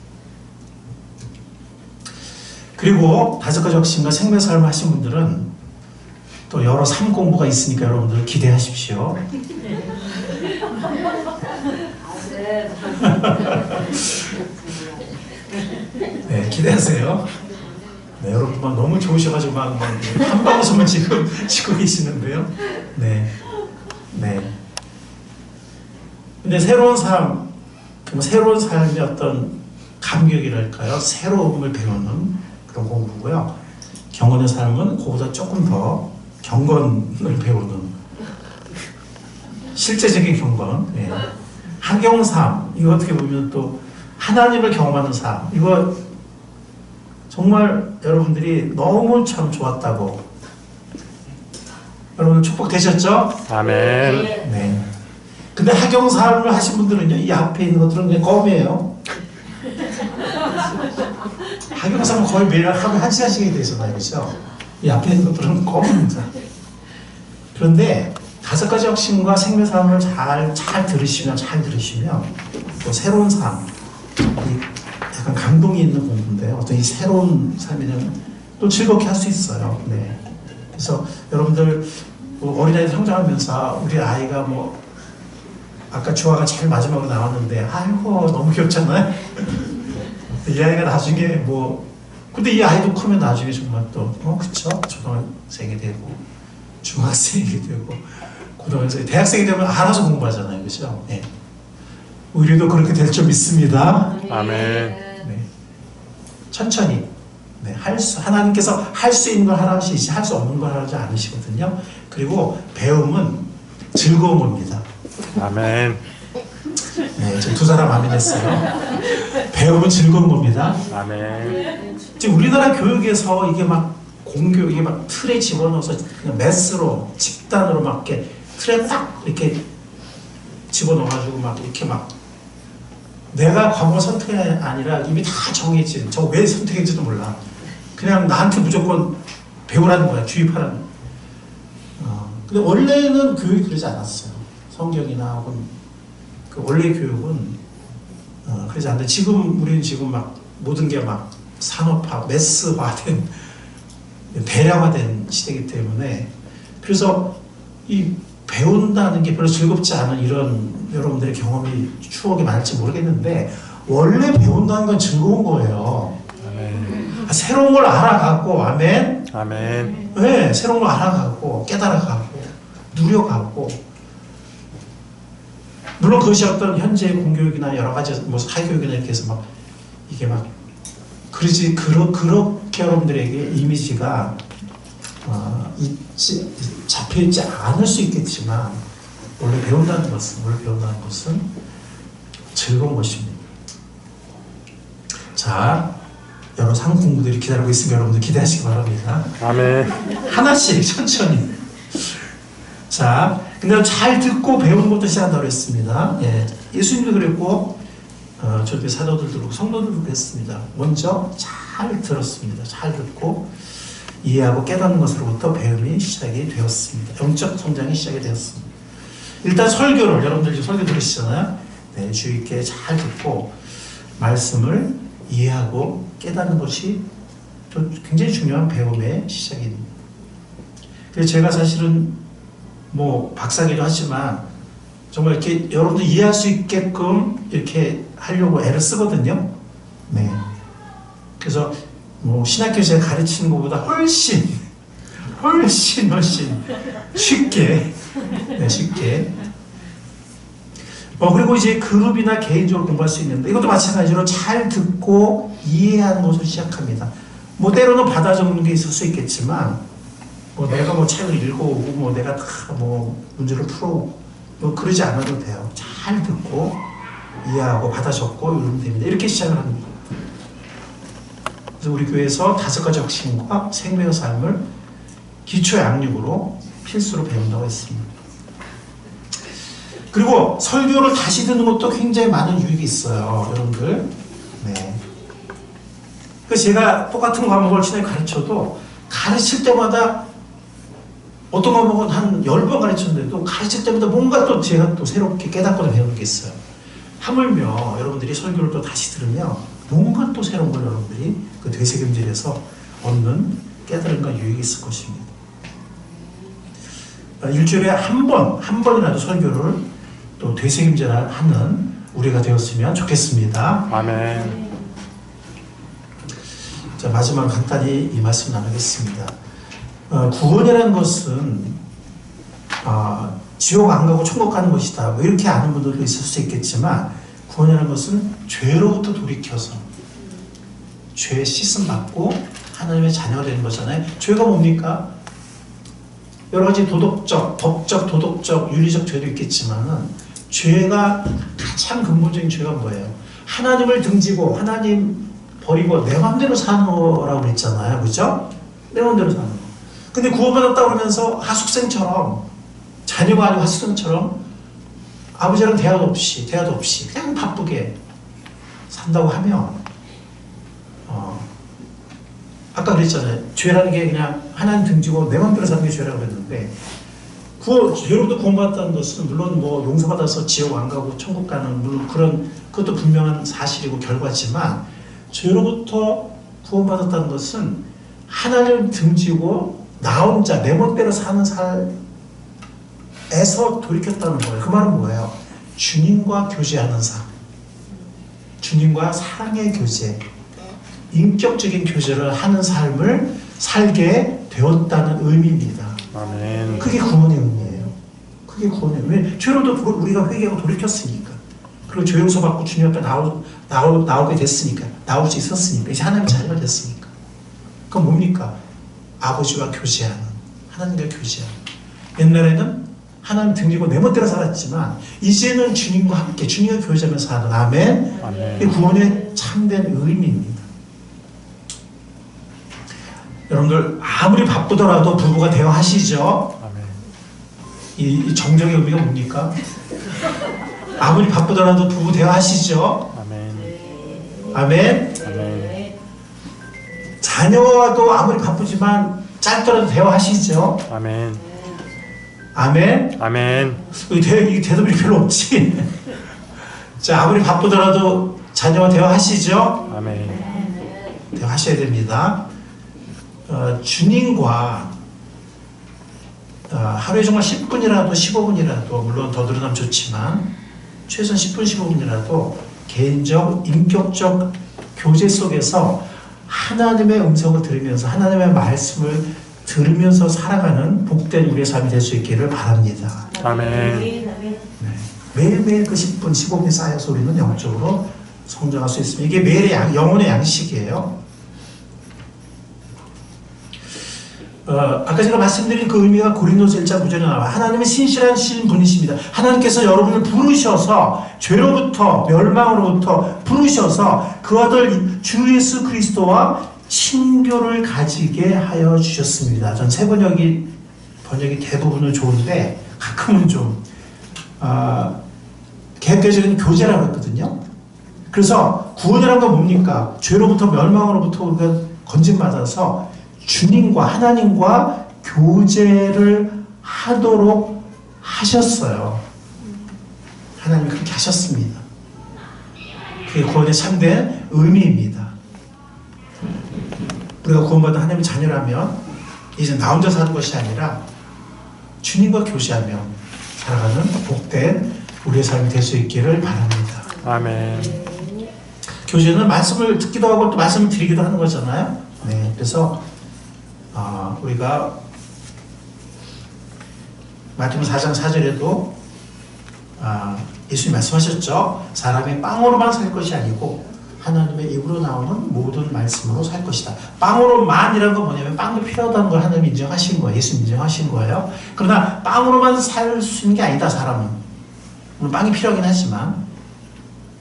A: 그리고 5가지 확신과 생명의 삶을 하신 분들은 또 여러 삶 공부가 있으니까 여러분들 기대하십시오. 네, 기대하세요. 네, 여러분 너무 좋으셔가지고 한 방울만 지금 치고 계시는데요. 네, 네. 근데 새로운 삶의 어떤 감격이랄까요? 새로움을 배우는 그런 공부고요. 경건의 삶은 그보다 조금 더 경건을 배우는 실제적인 경건. 네. 학용삶, 이거 어떻게 보면 또 하나님을 경험하는 삶. 이거 정말 여러분들이 너무 참 좋았다고. 여러분 축복되셨죠?
D: 아멘.
A: 네. 근데 학용삶을 하신 분들은요, 이 앞에 있는 것들은 그냥 껌이에요. 학용삼은 거의 매일 하루에 1시간씩이 되잖아요. 그렇죠? 이 앞에 있는 것들은 껌입니다. 그런데 5가지 확신과 생명삶을 잘 들으시면 또 새로운 삶, 약간 감동이 있는 공부인데 어떤 이 새로운 삶이는 또 즐겁게 할 수 있어요. 네. 그래서 여러분들 뭐 어린아이 성장하면서 우리 아이가 뭐 아까 주아가 제일 마지막으로 나왔는데 아이고 너무 귀엽잖아요. 이 아이가 나중에 뭐 근데 이 아이도 크면 나중에 정말 또 그쵸? 초등학생이 되고 중학생이 되고 고등학생이 대학생이 되면 알아서 공부하잖아요. 그죠? 네. 우리도 그렇게 될 줄 믿습니다.
D: 아멘.
A: 네. 천천히 네, 하나님께서 할 수 있는 걸 하라시지 할 수 없는 걸 하지 않으시거든요. 그리고 배움은 즐거운 겁니다.
D: 아멘.
A: 네, 지금 두 사람 아멘했어요. 배움은 즐거운 겁니다.
D: 아멘.
A: 지금 우리나라 교육에서 이게 막 공교육이 막 틀에 집어넣어서 그냥 매스로 집단으로 막 이렇게 틀에 딱 이렇게 집어넣어가지고 막 이렇게 막 내가 과거 선택이 아니라 이미 다 정해진 저 왜 선택했지도 몰라. 그냥 나한테 무조건 배우라는 거야. 주입하라는. 근데 원래는 교육이 그러지 않았어요. 성경이나 혹은 그 원래 교육은 그러지 않는데 지금 우리는 지금 막 모든 게 막 산업화, 매스화된 대량화된 시대이기 때문에 그래서 이 배운다는 게 별로 즐겁지 않은 이런 여러분들의 경험이 추억이 많을지 모르겠는데 원래 배운다는 건 즐거운 거예요.
D: 아멘.
A: 새로운 걸 알아가고 아멘.
D: 아멘.
A: 네, 새로운 걸 알아가고 깨달아가고 누려가고 물론 그것이 어떤 현재 공교육이나 여러 가지 뭐 사회교육이나 이렇게 해서 막 이게 막 그렇게 여러분들에게 이미지가 잡혀있지 않을 수 있겠지만 원래 배운다는 것은 즐거운 것입니다. 자, 여러 상공부들이 기다리고 있으니까 여러분들 기대하시기 바랍니다.
D: 아멘.
A: 하나씩 천천히. 자, 근데 잘 듣고 배우는 것도 시작한다고 했습니다. 예, 예수님도 그랬고 저렇게 사도들도 그렇고 성도들도 그랬습니다. 먼저 잘 들었습니다. 잘 듣고 이해하고 깨닫는 것으로부터 배움이 시작이 되었습니다. 영적 성장이 시작이 되었습니다. 일단 설교를 여러분들 지금 설교 들으시잖아요. 네, 주의 있게 잘 듣고 말씀을 이해하고 깨닫는 것이 또 굉장히 중요한 배움의 시작입니다. 그래서 제가 사실은 뭐 박사기도 하지만 정말 이렇게 여러분들 이해할 수 있게끔 이렇게 하려고 애를 쓰거든요. 네. 그래서 뭐 신학교 제가 가르치는 것보다 훨씬 쉽게, 네, 쉽게. 그리고 이제 그룹이나 개인적으로 공부할 수 있는데 이것도 마찬가지로 잘 듣고 이해하는 것으로 시작합니다. 뭐 때로는 받아 적는 게 있을 수 있겠지만 뭐 내가 뭐 책을 읽어오고 뭐 내가 다 뭐 문제를 풀어오고 뭐 그러지 않아도 돼요. 잘 듣고 이해하고 받아 적고 이러면 됩니다. 이렇게 시작을 합니다. 그래서 우리 교회에서 5가지核心과 생명의 삶을 기초 양육으로 필수로 배운다고 했습니다. 그리고 설교를 다시 듣는 것도 굉장히 많은 유익이 있어요, 여러분들. 네. 그래서 제가 똑같은 과목을 신학교 가르쳐도 가르칠 때마다 어떤 과목은 한 10번 가르쳤는데도 가르칠 때마다 뭔가 또 제가 또 새롭게 깨닫고 배우는 게 있어요. 하물며 여러분들이 설교를 또 다시 들으면 뭔가 또 새로운 걸 여러분들이 그 되새김질에서 얻는 깨달음과 유익이 있을 것입니다. 일주일에 한 번이라도 설교를 또 되새김질하는 우리가 되었으면 좋겠습니다.
D: 아멘.
A: 자, 마지막 간단히 이 말씀 나누겠습니다. 구원이라는 것은 지옥 안 가고 천국 가는 것이다. 뭐 이렇게 아는 분들도 있을 수 있겠지만 구원이라는 것은 죄로부터 돌이켜서 죄 씻음 받고 하나님의 자녀가 되는 거잖아요. 죄가 뭡니까? 여러 가지 도덕적, 법적, 도덕적, 윤리적 죄도 있겠지만은 죄가 가장 근본적인 죄가 뭐예요? 하나님을 등지고 하나님 버리고 내 맘대로 사는 거라고 그랬잖아요. 그죠? 내 맘대로 사는 거. 근데 구원받았다 그러면서 하숙생처럼 자녀가 아니고 하숙생처럼 아버지랑 대화도 없이 그냥 바쁘게 산다고 하면 아까 그랬잖아요. 죄라는 게 그냥 하나님 등지고 내 맘대로 사는 게 죄라고 그랬는데 죄로부터 구원받았다는 것은 물론 뭐 용서받아서 지옥 안 가고 천국 가는 물론 그것도 분명한 사실이고 결과지만 죄로부터 구원받았다는 것은 하나님을 등지고 나 혼자 내 멋대로 사는 삶에서 돌이켰다는 거예요. 그 말은 뭐예요? 주님과 교제하는 삶, 주님과 사랑의 교제, 인격적인 교제를 하는 삶을 살게 되었다는 의미입니다.
D: 아멘.
A: 그게 구원의 의미예요. 그게 구원의 의미. 왜? 죄로부터 우리가 회개하고 돌이켰으니까. 그리고 죄 용서받고 주님 앞에 나오게 됐으니까. 나올 수 있었으니까. 이제 하나님의 자녀가 됐으니까. 그건 뭡니까? 아버지와 교제하는, 하나님과 교제하는. 옛날에는 하나님 등지고 내 멋대로 살았지만 이제는 주님과 함께 주님과 교제하면서 사는 아멘.
D: 아멘.
A: 이 구원의 참된 의미입니다. 여러분들 아무리 바쁘더라도 부부가 대화하시죠.
D: 아멘.
A: 이 정적의 의미가 뭡니까? 아무리 바쁘더라도 부부 대화하시죠.
D: 아멘.
A: 아멘.
D: 아멘.
A: 자녀와도 아무리 바쁘지만 짧더라도 대화하시죠.
D: 아멘.
A: 아멘.
D: 아멘.
A: 이 대답이 별로 없지. 자, 아무리 바쁘더라도 자녀와 대화하시죠.
D: 아멘.
A: 대화하셔야 됩니다. 주님과 하루에 정말 10분이라도 15분이라도 물론 더 늘어나면 좋지만 최소한 10분 15분이라도 개인적 인격적 교제 속에서 하나님의 음성을 들으면서 하나님의 말씀을 들으면서 살아가는 복된 우리의 삶이 될 수 있기를 바랍니다.
D: 아멘.
C: 아멘.
A: 네. 매일매일 그 10분 15분이 쌓여서 우리는 영적으로 성장할 수 있습니다. 이게 매일의 영혼의 양식이에요. 아까 제가 말씀드린 그 의미가 고린도서 1장 9절에 나와 하나님은 신실하신 분이십니다. 하나님께서 여러분을 부르셔서 죄로부터 멸망으로부터 부르셔서 그 아들 주 예수 그리스도와 친교를 가지게 하여 주셨습니다. 전 새 번역이 대부분은 좋은데 가끔은 좀 개혁교적인 교제라고 했거든요. 그래서 구원이라는 건 뭡니까? 죄로부터 멸망으로부터 우리가 건진받아서 주님과 하나님과 교제를 하도록 하셨어요. 하나님이 그렇게 하셨습니다. 그게 구원의 참된 의미입니다. 우리가 구원받은 하나님의 자녀라면 이제 나 혼자 사는 것이 아니라 주님과 교제하며 살아가는 복된 우리의 삶이 될 수 있기를 바랍니다.
D: 아멘.
A: 교제는 말씀을 듣기도 하고 또 말씀을 드리기도 하는 거잖아요. 네, 그래서 우리가 마태복음 4장 4절에도 예수님 말씀하셨죠. 사람이 빵으로만 살 것이 아니고 하나님의 입으로 나오는 모든 말씀으로 살 것이다. 빵으로만이라는 건 뭐냐면 빵도 필요하다는 걸 하나님 인정하신 거예요. 예수님 인정하신 거예요. 그러나 빵으로만 살 수 있는 게 아니다. 사람은 물론 빵이 필요하긴 하지만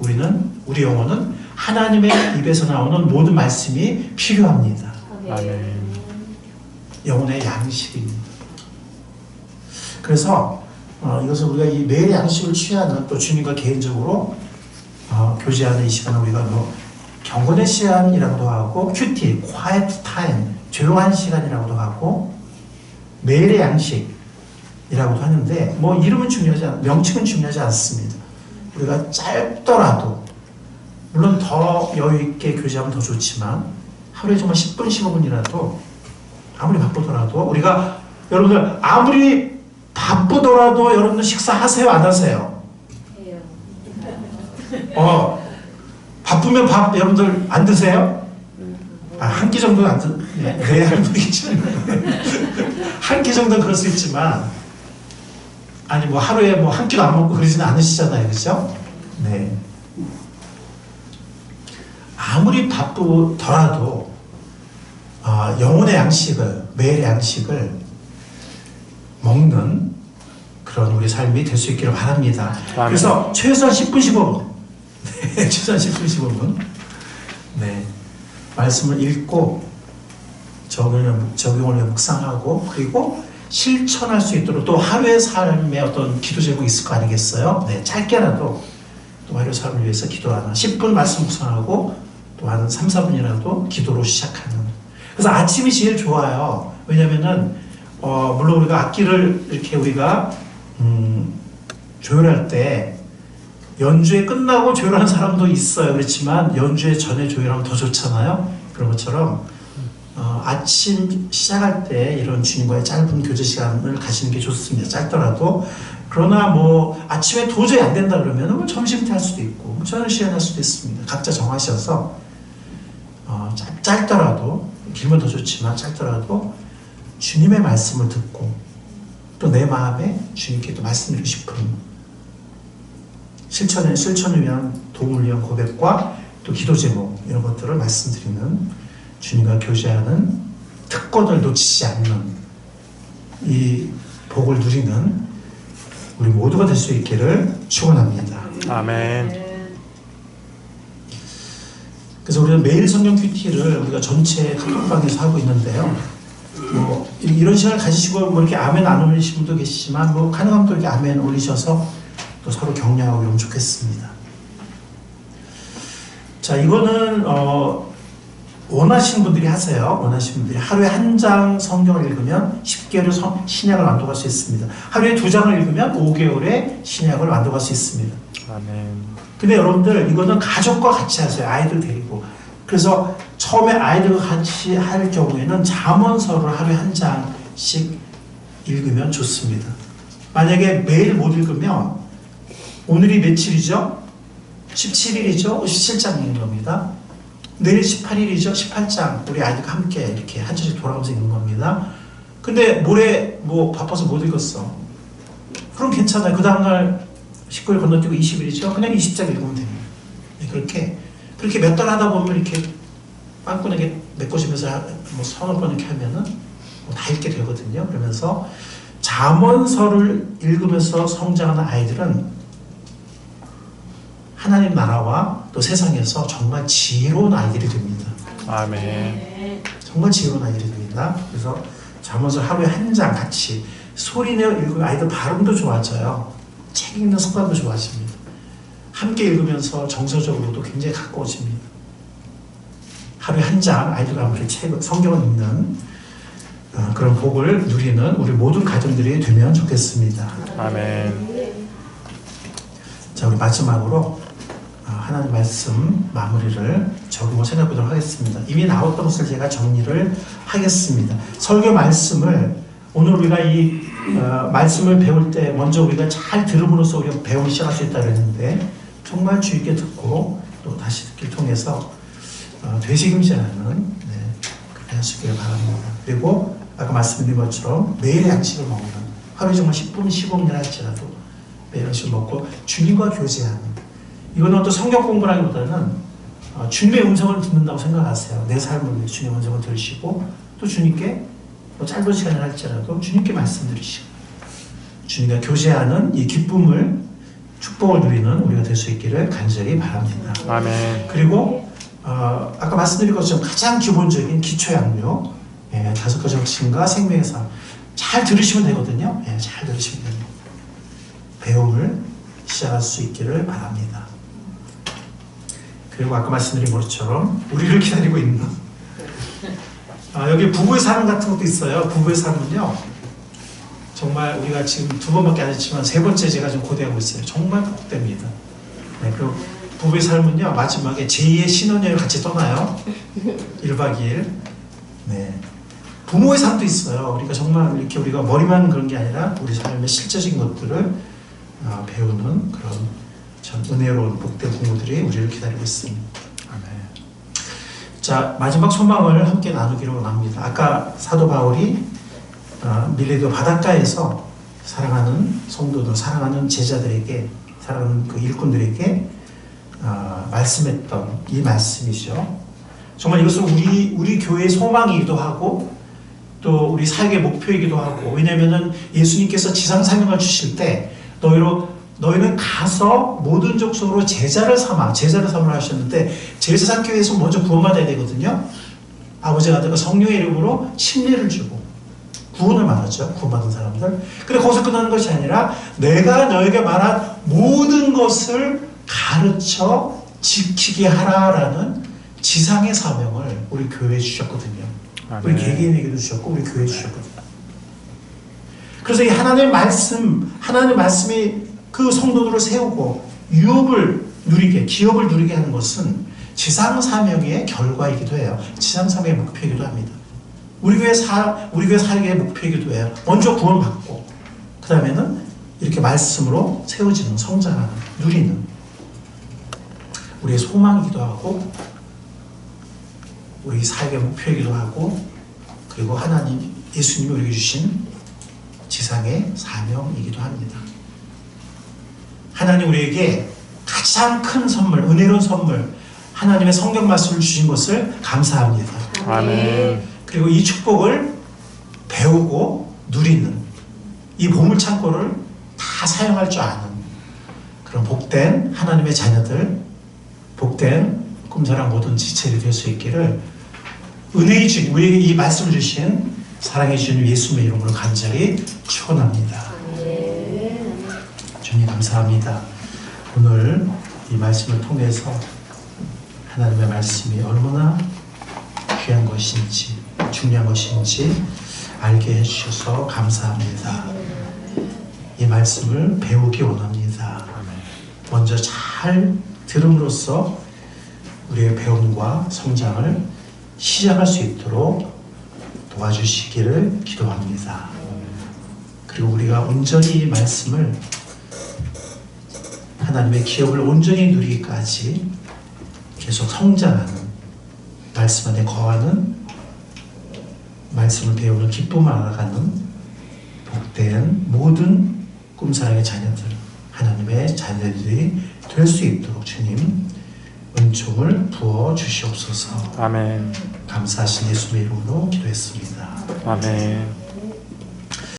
A: 우리 영혼은 하나님의 입에서 나오는 모든 말씀이 필요합니다.
D: 아멘.
A: 영혼의 양식입니다. 그래서 이것을 우리가 이 매일의 양식을 취하는 또 주님과 개인적으로 교제하는 이 시간을 우리가 경건의 시간이라고도 하고 큐티, quiet time, 조용한 시간이라고도 하고 매일의 양식이라고도 하는데 이름은 명칭은 중요하지 않습니다. 우리가 짧더라도 물론 더 여유 있게 교제하면 더 좋지만 하루에 정말 10분, 15분이라도 아무리 바쁘더라도 우리가 여러분들 아무리 바쁘더라도 여러분들 식사하세요? 안 하세요?
C: 해요.
A: 바쁘면 밥 여러분들 안 드세요? 한 끼 정도는 안 네, 한 끼 정도는 그럴 수 있지만 아니 하루에 한 끼도 안 먹고 그러지는 않으시잖아요. 그렇죠? 네. 아무리 바쁘더라도 영혼의 양식을 매일의 양식을 먹는 그런 우리 삶이 될 수 있기를 바랍니다. 그래서 최소한 10분 15분 네, 최소한 10분 15분 네, 말씀을 읽고 적용을 묵상하고 그리고 실천할 수 있도록 또 하루의 삶에 어떤 기도 제목이 있을 거 아니겠어요? 네, 짧게라도 또 하루의 삶을 위해서 기도하는 10분 말씀 묵상하고 또 한 3, 4분이라도 기도로 시작하는 그래서 아침이 제일 좋아요. 왜냐면은 물론 우리가 악기를 이렇게 우리가 조율할 때 연주회 끝나고 조율하는 사람도 있어요. 그렇지만 연주회 전에 조율하면 더 좋잖아요. 그런 것처럼 아침 시작할 때 이런 주님과의 짧은 교제 시간을 가지는 게 좋습니다. 짧더라도. 그러나 뭐 아침에 도저히 안 된다 그러면 뭐 점심 때 할 수도 있고 뭐 저녁 시간에 할 수도 있습니다. 각자 정하셔서 짧더라도 길면 더 좋지만 짧더라도 주님의 말씀을 듣고 또 내 마음에 주님께 또 말씀드리고 싶은 실천을 위한 도움을 위한 고백과 또 기도 제목 이런 것들을 말씀드리는 주님과 교제하는 특권을 놓치지 않는 이 복을 누리는 우리 모두가 될 수 있기를 축원합니다.
D: 아멘.
A: 그래서 우리는 매일 성경 큐티를 우리가 전체 카톡방에서 하고 있는데요. 뭐 이런 시간을 가지시고 뭐 이렇게 아멘 안 올리시는 분도 계시지만 뭐 가능하면 또 이렇게 아멘 올리셔서 또 서로 격려하고 이러면 좋겠습니다. 자, 이거는 원하시는 분들이 하세요. 원하시는 분들이 하루에 한 장 성경을 읽으면 10개월의 신약을 완독할 수 있습니다. 하루에 2장을 읽으면 5개월의 신약을 완독할 수 있습니다.
D: 아멘.
A: 근데 여러분들 이거는 가족과 같이 하세요. 아이들 데리고. 그래서 처음에 아이들과 같이 할 경우에는 잠언서를 하루에 한 장씩 읽으면 좋습니다. 만약에 매일 못 읽으면 오늘이 며칠이죠? 17일이죠? 17장 읽는 겁니다. 내일 18일이죠? 18장 우리 아이들과 함께 이렇게 한 절씩 돌아가면서 읽는 겁니다. 근데 모레 뭐 바빠서 못 읽었어. 그럼 괜찮아요. 그 다음날 19일 건너뛰고 20일이죠? 그냥 20장 읽으면 됩니다. 그렇게 몇 달 하다 보면 이렇게 빵꾸나게 메꿔주면서 뭐 서너 번 이렇게 하면은 뭐 다 읽게 되거든요. 그러면서 잠언서를 읽으면서 성장하는 아이들은 하나님 나라와 또 세상에서 정말 지혜로운 아이들이 됩니다.
D: 아멘.
A: 정말 지혜로운 아이들이 됩니다. 그래서 잠언서 하루에 한 장 같이 소리내어 읽으면 아이들 발음도 좋아져요. 책 읽는 습관도 좋아집니다. 함께 읽으면서 정서적으로도 굉장히 가까워집니다. 하루에 한 장 아이들과 함께 성경을 읽는 그런 복을 누리는 우리 모든 가정들이 되면 좋겠습니다.
D: 아멘.
A: 자, 우리 마지막으로 하나님 말씀 마무리를 적용을 생각해보도록 하겠습니다. 이미 나왔던 것을 제가 정리를 하겠습니다. 설교 말씀을 오늘 우리가 이 말씀을 배울 때 먼저 우리가 잘 들음으로써 우리가 배움을 시작할 수 있다고 했는데 정말 주의 있게 듣고 또 다시 듣기를 통해서 되새김질하는 그렇게 하시길 바랍니다. 그리고 아까 말씀드린 것처럼 매일 양식을 먹는 하루에 정말 10분, 15분이나 할지라도 매일 양식을 먹고 주님과 교제하는 이거는 또 성경 공부라기보다는 주님의 음성을 듣는다고 생각하세요. 내 삶을 위해 주님의 음성을 들으시고 또 주님께 또 짧은 시간을 할지라도 주님께 말씀드리시고 주님과 교제하는 이 기쁨을 축복을 누리는 우리가 될 수 있기를 간절히 바랍니다.
D: 아멘.
A: 그리고 아까 말씀드린 것처럼 가장 기본적인 기초양료 5가지 정신과 생명의 삶 잘 들으시면 되거든요. 잘 들으시면 됩니다. 배움을 시작할 수 있기를 바랍니다. 그리고 아까 말씀드린 것처럼 우리를 기다리고 있는 여기 부부의 삶 같은 것도 있어요. 부부의 삶은요 정말 우리가 지금 2번밖에 안 했지만 3번째 제가 좀 고대하고 있어요. 정말 복됩니다. 그리고 부부의 삶은요 마지막에 제2의 신혼여행을 같이 떠나요. 1박 2일. 부모의 삶도 있어요. 우리가 정말 이렇게 우리가 머리만 그런 게 아니라 우리 삶의 실제적인 것들을 배우는 그런 참 은혜로운 복된 부모들이 우리를 기다리고 있습니다.
D: 아멘.
A: 자, 마지막 소망을 함께 나누기로 합니다. 아까 사도 바울이 밀레도 바닷가에서 사랑하는 성도들, 사랑하는 제자들에게, 사랑하는 그 일꾼들에게 말씀했던 이 말씀이죠. 정말 이것은 우리 교회의 소망이기도 하고 또 우리 사역의 목표이기도 하고, 왜냐하면 예수님께서 지상 사명을 주실 때 너희는 가서 모든 족속으로 제자를 삼으라 하셨는데, 제자 삼기 위해서 먼저 구원받아야 되거든요. 아버지가 아들과 성령의 이름으로 침례를 주고 구원을 말하죠. 구원받은 사람들. 근데 거기서 끝나는 것이 아니라 내가 너에게 말한 모든 것을 가르쳐 지키게 하라라는 지상의 사명을 우리 교회에 주셨거든요.
D: 아멘.
A: 우리 개개인에게도 주셨고 우리 교회에 주셨거든요. 그래서 이 하나님의 말씀이 그 성도들을 세우고 유업을 누리게, 기업을 누리게 하는 것은 지상 사명의 결과이기도 해요. 지상 사명의 목표이기도 합니다. 우리 교회 살기의 목표이기도 해요. 먼저 구원받고 그 다음에는 이렇게 말씀으로 세워지는, 성장하는, 누리는 우리의 소망이기도 하고 우리 사역의 목표이기도 하고 그리고 하나님 예수님이 우리에게 주신 지상의 사명이기도 합니다. 하나님 우리에게 가장 큰 선물, 은혜로운 선물, 하나님의 성경 말씀을 주신 것을 감사합니다.
D: 아멘.
A: 그리고 이 축복을 배우고 누리는 이 보물창고를 다 사용할 줄 아는 그런 복된 하나님의 자녀들, 복된 꿈사랑 모든 지체들이 될 수 있기를 은혜의 주님, 우리에게 이 말씀을 주신 사랑의 주님 예수님의 이름으로 간절히 축원합니다. 주님 감사합니다. 오늘 이 말씀을 통해서 하나님의 말씀이 얼마나 귀한 것인지 중요한 것인지 알게 해주셔서 감사합니다. 이 말씀을 배우기 원합니다. 먼저 잘 들음으로써 우리의 배움과 성장을 시작할 수 있도록 도와주시기를 기도합니다. 그리고 우리가 온전히 이 말씀을 하나님의 기업을 온전히 누리기까지 계속 성장하는, 말씀 안에 거하는, 말씀을 배우는 기쁨을 알아가는 복된 모든 꿈사랑의 자녀들, 하나님의 자녀들이 될 수 있도록 주님 은총을 부어 주시옵소서.
D: 아멘.
A: 감사하신 예수의 이름으로 기도했습니다.
D: 아멘.